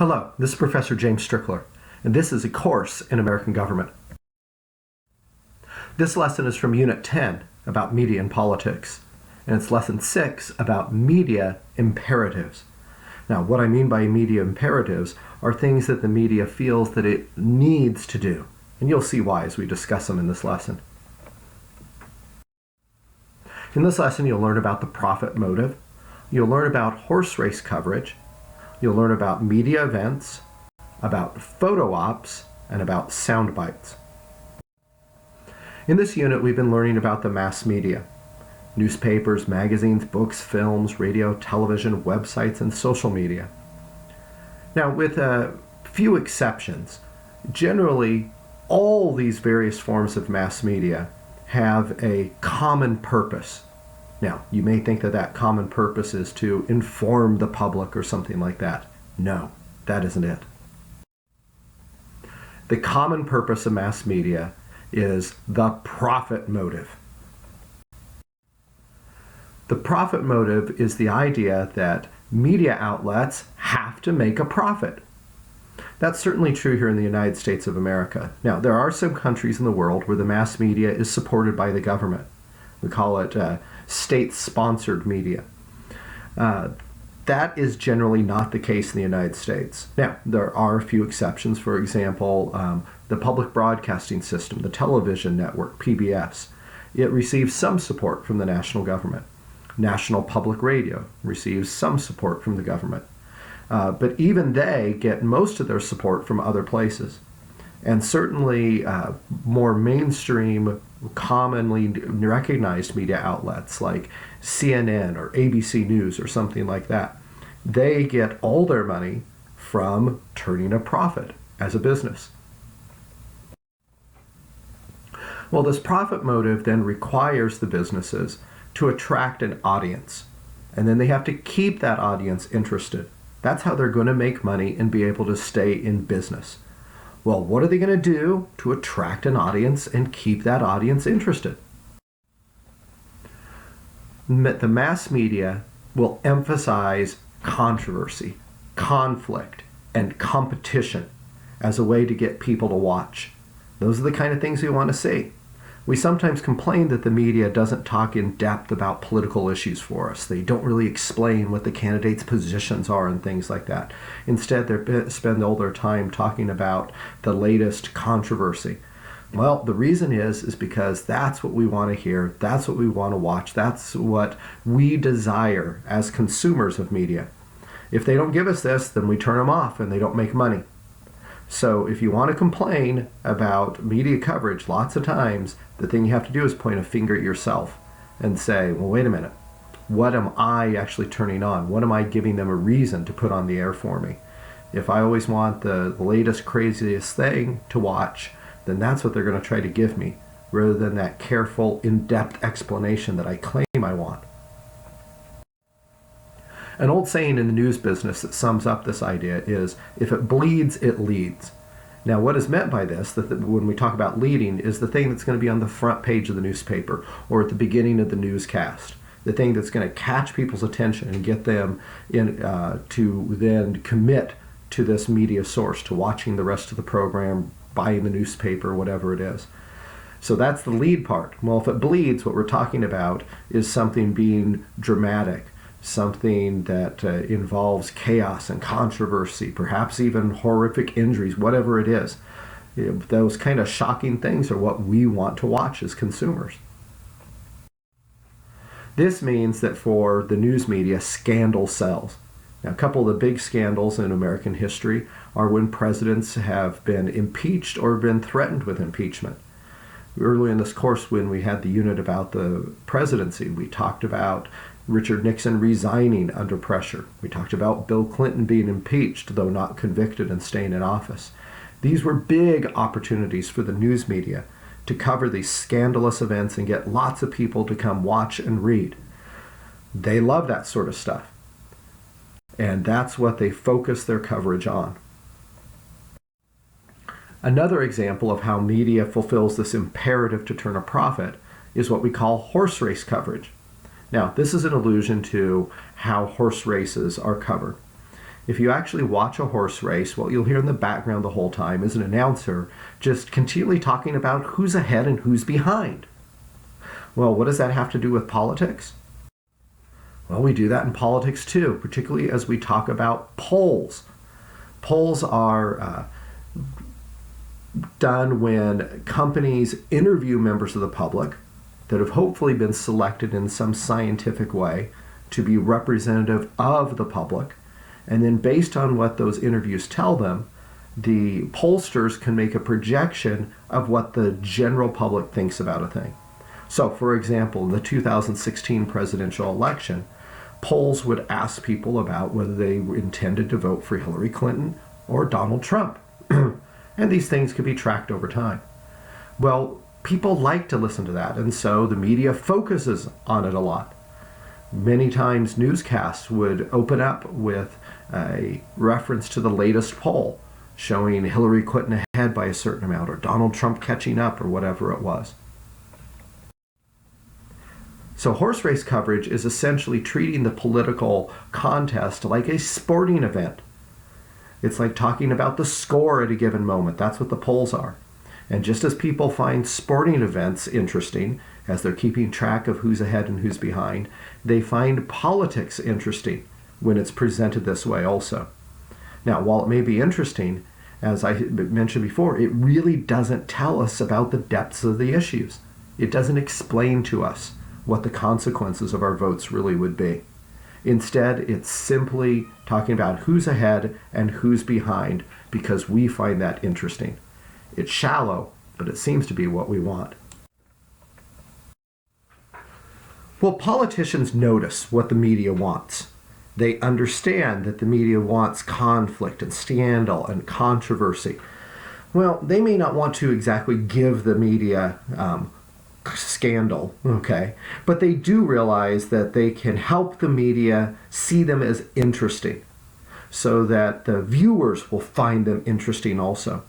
Hello, this is Professor James Strickler, and this is a course in American government. This lesson is from Unit 10 about media and politics, and it's Lesson 6 about media imperatives. Now, what I mean by media imperatives are things that the media feels that it needs to do, and you'll see why as we discuss them in this lesson. In this lesson, you'll learn about the profit motive, you'll learn about horse race coverage, you'll learn about media events, about photo ops, and about sound bites. In this unit, we've been learning about the mass media: newspapers, magazines, books, films, radio, television, websites, and social media. Now, with a few exceptions, generally all these various forms of mass media have a common purpose. Now, you may think that that common purpose is to inform the public or something like that. No, that isn't it. The common purpose of mass media is the profit motive. The profit motive is the idea that media outlets have to make a profit. That's certainly true here in the United States of America. Now, there are some countries in the world where the mass media is supported by the government. We call it state-sponsored media. That is generally not the case in the United States. Now, there are a few exceptions. For example, the public broadcasting system, the television network, PBS, it receives some support from the national government. National Public Radio receives some support from the government. But even they get most of their support from other places. And certainly more mainstream, commonly recognized media outlets like CNN or ABC News or something like that, they get all their money from turning a profit as a business. Well, this profit motive then requires the businesses to attract an audience, and then they have to keep that audience interested. That's how they're going to make money and be able to stay in business. Well, what are they going to do to attract an audience and keep that audience interested? The mass media will emphasize controversy, conflict, and competition as a way to get people to watch. Those are the kind of things we want to see. We sometimes complain that the media doesn't talk in depth about political issues for us. They don't really explain what the candidates' positions are and things like that. Instead, they spend all their time talking about the latest controversy. Well, the reason is because that's what we want to hear, that's what we want to watch, that's what we desire as consumers of media. If they don't give us this, then we turn them off and they don't make money. So if you want to complain about media coverage, lots of times, the thing you have to do is point a finger at yourself and say, well, wait a minute. What am I actually turning on? What am I giving them a reason to put on the air for me? If I always want the latest, craziest thing to watch, then that's what they're going to try to give me, rather than that careful, in-depth explanation that I claim I want. An old saying in the news business that sums up this idea is, if it bleeds, it leads. Now, what is meant by this, that when we talk about leading, is the thing that's going to be on the front page of the newspaper or at the beginning of the newscast, the thing that's going to catch people's attention and get them to then commit to this media source, to watching the rest of the program, buying the newspaper, whatever it is. So that's the lead part. Well, if it bleeds, what we're talking about is something being dramatic, something that involves chaos and controversy, perhaps even horrific injuries, whatever it is. Those kind of shocking things are what we want to watch as consumers. This means that for the news media, scandal sells. Now, a couple of the big scandals in American history are when presidents have been impeached or been threatened with impeachment. Early in this course, when we had the unit about the presidency, we talked about Richard Nixon resigning under pressure. We talked about Bill Clinton being impeached, though not convicted, and staying in office. These were big opportunities for the news media to cover these scandalous events and get lots of people to come watch and read. They love that sort of stuff. And that's what they focus their coverage on. Another example of how media fulfills this imperative to turn a profit is what we call horse race coverage. Now, this is an allusion to how horse races are covered. If you actually watch a horse race, what you'll hear in the background the whole time is an announcer just continually talking about who's ahead and who's behind. Well, what does that have to do with politics? Well, we do that in politics too, particularly as we talk about polls. Polls are done when companies interview members of the public that have hopefully been selected in some scientific way to be representative of the public. And then based on what those interviews tell them, the pollsters can make a projection of what the general public thinks about a thing. So, for example, in the 2016 presidential election, polls would ask people about whether they intended to vote for Hillary Clinton or Donald Trump. And these things could be tracked over time. Well, people like to listen to that, and so the media focuses on it a lot. Many times newscasts would open up with a reference to the latest poll showing Hillary Clinton ahead by a certain amount or Donald Trump catching up or whatever it was. So horse race coverage is essentially treating the political contest like a sporting event. It's like talking about the score at a given moment. That's what the polls are. And just as people find sporting events interesting, as they're keeping track of who's ahead and who's behind, they find politics interesting when it's presented this way also. Now, while it may be interesting, as I mentioned before, it really doesn't tell us about the depths of the issues. It doesn't explain to us what the consequences of our votes really would be. Instead, it's simply talking about who's ahead and who's behind because we find that interesting. It's shallow, but it seems to be what we want. Well, politicians notice what the media wants. They understand that the media wants conflict and scandal and controversy. Well, they may not want to exactly give the media scandal, okay? But they do realize that they can help the media see them as interesting so that the viewers will find them interesting also.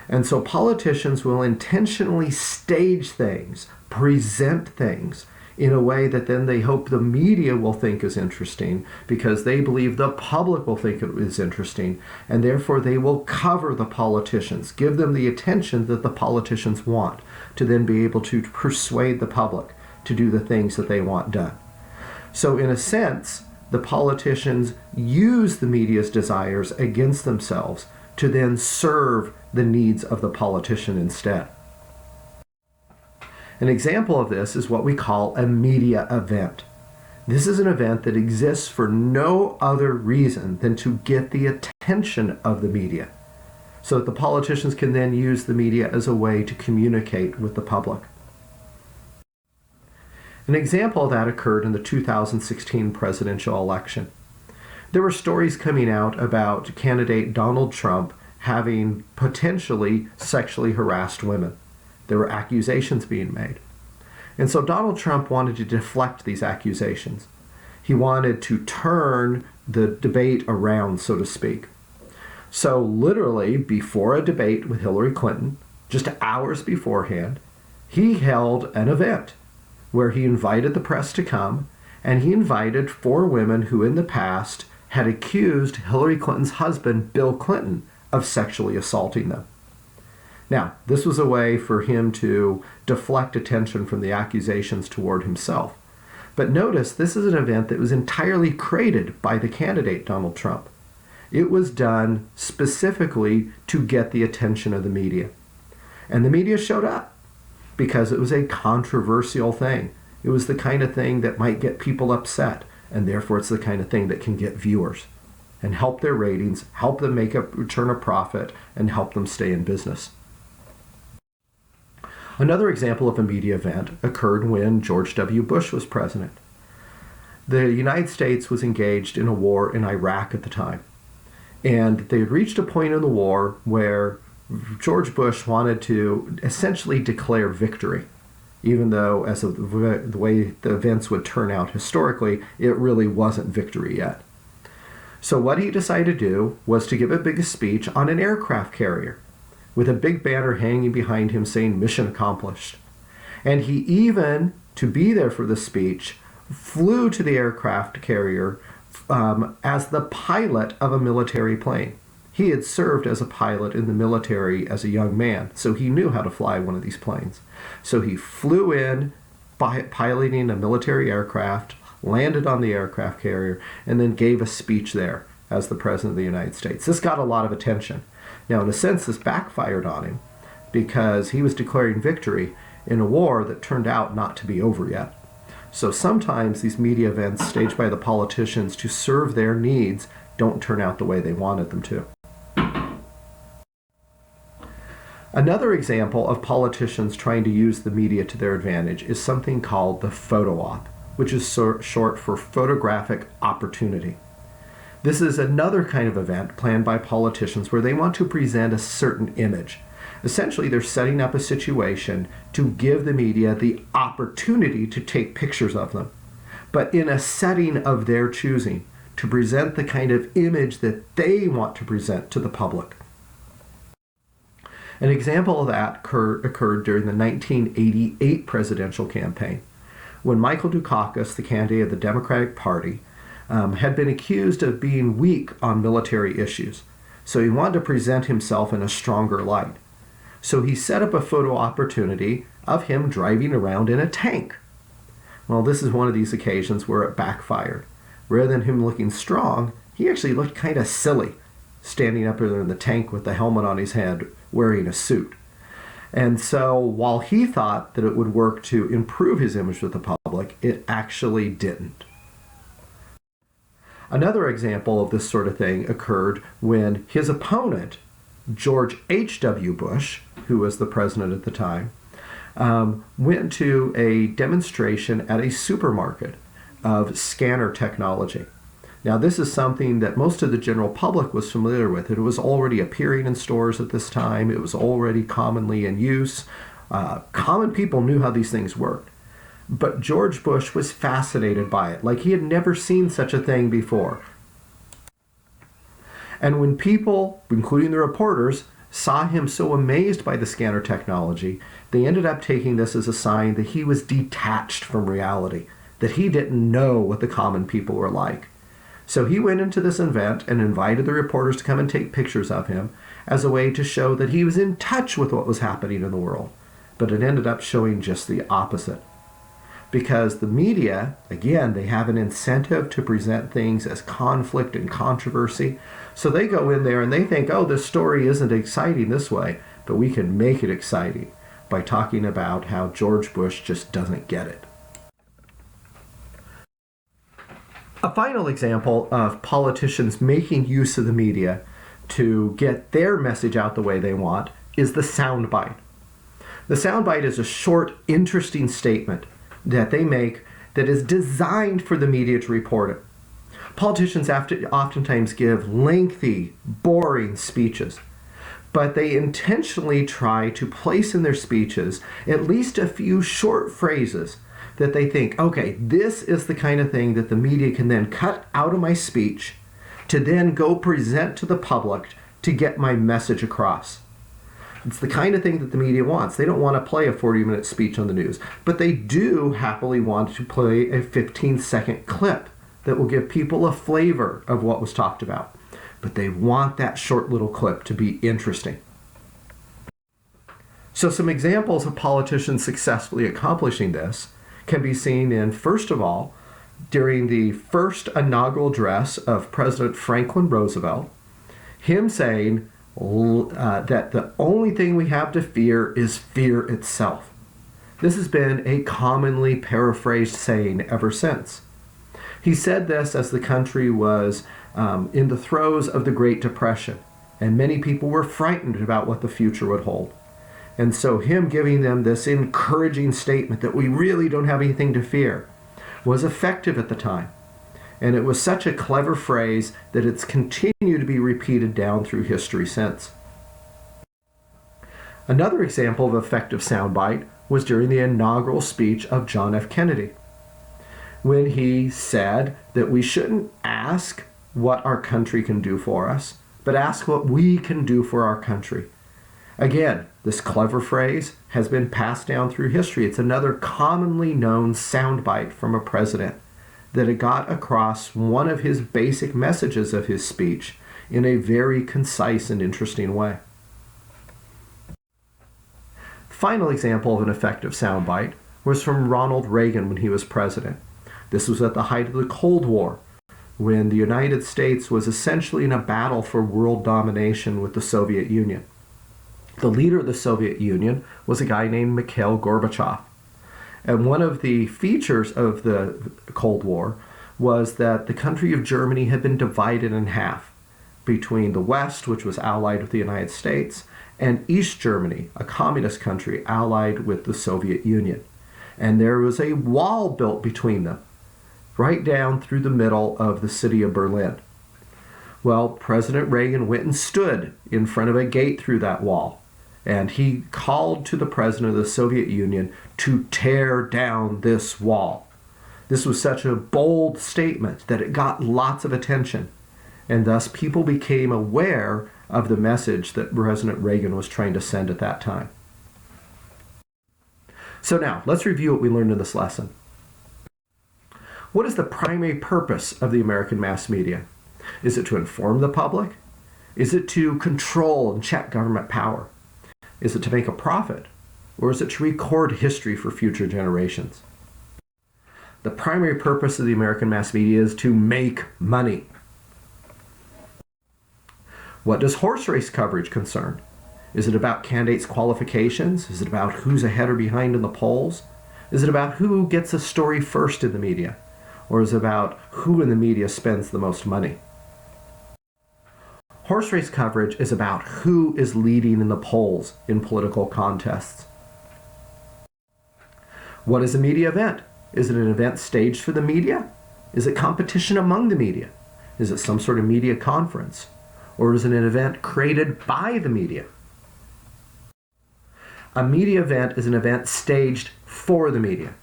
And so politicians will intentionally stage things, present things in a way that then they hope the media will think is interesting because they believe the public will think it is interesting, and therefore they will cover the politicians, give them the attention that the politicians want to then be able to persuade the public to do the things that they want done. So in a sense, the politicians use the media's desires against themselves to then serve the needs of the politician instead. An example of this is what we call a media event. This is an event that exists for no other reason than to get the attention of the media, so that the politicians can then use the media as a way to communicate with the public. An example of that occurred in the 2016 presidential election. There were stories coming out about candidate Donald Trump having potentially sexually harassed women. There were accusations being made. And so Donald Trump wanted to deflect these accusations. He wanted to turn the debate around, so to speak. So literally, before a debate with Hillary Clinton, just hours beforehand, he held an event where he invited the press to come, and he invited 4 women who in the past had accused Hillary Clinton's husband, Bill Clinton, of sexually assaulting them. Now, this was a way for him to deflect attention from the accusations toward himself. But notice, this is an event that was entirely created by the candidate, Donald Trump. It was done specifically to get the attention of the media. And the media showed up because it was a controversial thing. It was the kind of thing that might get people upset, and therefore it's the kind of thing that can get viewers and help their ratings, help them make a return a profit, and help them stay in business. Another example of a media event occurred when George W. Bush was president. The United States was engaged in a war in Iraq at the time. And they had reached a point in the war where George Bush wanted to essentially declare victory, even though, as of the way the events would turn out historically, it really wasn't victory yet. So what he decided to do was to give a big speech on an aircraft carrier, with a big banner hanging behind him saying "Mission Accomplished." And he even, to be there for the speech, flew to the aircraft carrier as the pilot of a military plane. He had served as a pilot in the military as a young man, so he knew how to fly one of these planes. So he flew in piloting a military aircraft, landed on the aircraft carrier, and then gave a speech there as the President of the United States. This got a lot of attention. Now, in a sense, this backfired on him because he was declaring victory in a war that turned out not to be over yet. So sometimes these media events staged by the politicians to serve their needs don't turn out the way they wanted them to. Another example of politicians trying to use the media to their advantage is something called the photo op, which is short for photographic opportunity. This is another kind of event planned by politicians where they want to present a certain image. Essentially, they're setting up a situation to give the media the opportunity to take pictures of them, but in a setting of their choosing, to present the kind of image that they want to present to the public. An example of that occurred during the 1988 presidential campaign, when Michael Dukakis, the candidate of the Democratic Party, had been accused of being weak on military issues. So he wanted to present himself in a stronger light. So he set up a photo opportunity of him driving around in a tank. Well, this is one of these occasions where it backfired. Rather than him looking strong, he actually looked kind of silly, standing up there in the tank with the helmet on his head, wearing a suit. And so while he thought that it would work to improve his image with the public, it actually didn't. Another example of this sort of thing occurred when his opponent, George H.W. Bush, who was the president at the time, went to a demonstration at a supermarket of scanner technology. Now, this is something that most of the general public was familiar with. It was already appearing in stores at this time. It was already commonly in use. Common people knew how these things worked. But George Bush was fascinated by it, like he had never seen such a thing before. And when people, including the reporters, saw him so amazed by the scanner technology, they ended up taking this as a sign that he was detached from reality, that he didn't know what the common people were like. So he went into this event and invited the reporters to come and take pictures of him as a way to show that he was in touch with what was happening in the world. But it ended up showing just the opposite. Because the media, again, they have an incentive to present things as conflict and controversy. So they go in there and they think, oh, this story isn't exciting this way, but we can make it exciting by talking about how George Bush just doesn't get it. A final example of politicians making use of the media to get their message out the way they want is the soundbite. The soundbite is a short, interesting statement that they make that is designed for the media to report it. Politicians oftentimes give lengthy, boring speeches, but they intentionally try to place in their speeches at least a few short phrases that they think, okay, this is the kind of thing that the media can then cut out of my speech to then go present to the public to get my message across. It's the kind of thing that the media wants. They don't want to play a 40-minute speech on the news, but they do happily want to play a 15-second clip that will give people a flavor of what was talked about. But they want that short little clip to be interesting. So some examples of politicians successfully accomplishing this can be seen in, first of all, during the first inaugural address of President Franklin Roosevelt, him saying that the only thing we have to fear is fear itself. This has been a commonly paraphrased saying ever since. He said this as the country was in the throes of the Great Depression, and many people were frightened about what the future would hold. And so him giving them this encouraging statement that we really don't have anything to fear was effective at the time. And it was such a clever phrase that it's continued to be repeated down through history since. Another example of effective soundbite was during the inaugural speech of John F. Kennedy, when he said that we shouldn't ask what our country can do for us, but ask what we can do for our country. Again, this clever phrase has been passed down through history. It's another commonly known soundbite from a president that it got across one of his basic messages of his speech in a very concise and interesting way. Final example of an effective soundbite was from Ronald Reagan when he was president. This was at the height of the Cold War, when the United States was essentially in a battle for world domination with the Soviet Union. The leader of the Soviet Union was a guy named Mikhail Gorbachev. And one of the features of the Cold War was that the country of Germany had been divided in half between the West, which was allied with the United States, and East Germany, a communist country allied with the Soviet Union. And there was a wall built between them, right down through the middle of the city of Berlin. Well, President Reagan went and stood in front of a gate through that wall, and he called to the president of the Soviet Union to tear down this wall. This was such a bold statement that it got lots of attention, and thus people became aware of the message that President Reagan was trying to send at that time. So now, let's review what we learned in this lesson. What is the primary purpose of the American mass media? Is it to inform the public? Is it to control and check government power? Is it to make a profit? Or is it to record history for future generations? The primary purpose of the American mass media is to make money. What does horse race coverage concern? Is it about candidates' qualifications? Is it about who's ahead or behind in the polls? Is it about who gets a story first in the media? Or is it about who in the media spends the most money? Horse race coverage is about who is leading in the polls in political contests. What is a media event? Is it an event staged for the media? Is it competition among the media? Is it some sort of media conference? Or is it an event created by the media? A media event is an event staged for the media.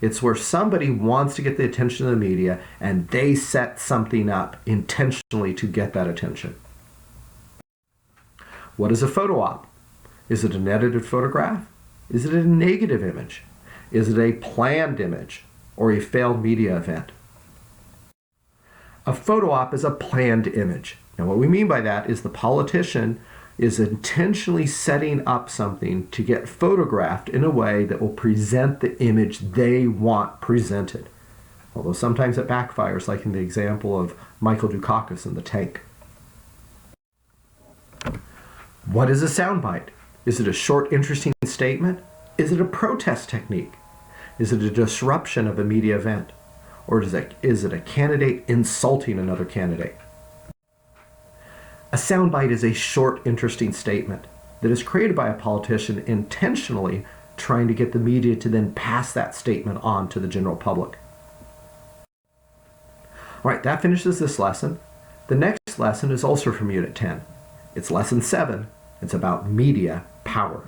It's where somebody wants to get the attention of the media and they set something up intentionally to get that attention. What is a photo op? Is it an edited photograph? Is it a negative image? Is it a planned image or a failed media event? A photo op is a planned image. Now what we mean by that is the politician is intentionally setting up something to get photographed in a way that will present the image they want presented. Although sometimes it backfires, like in the example of Michael Dukakis in The Tank. What is a soundbite? Is it a short, interesting statement? Is it a protest technique? Is it a disruption of a media event? Or is it a candidate insulting another candidate? A soundbite is a short, interesting statement that is created by a politician intentionally trying to get the media to then pass that statement on to the general public. All right, that finishes this lesson. The next lesson is also from Unit 10. It's Lesson 7. It's about media power.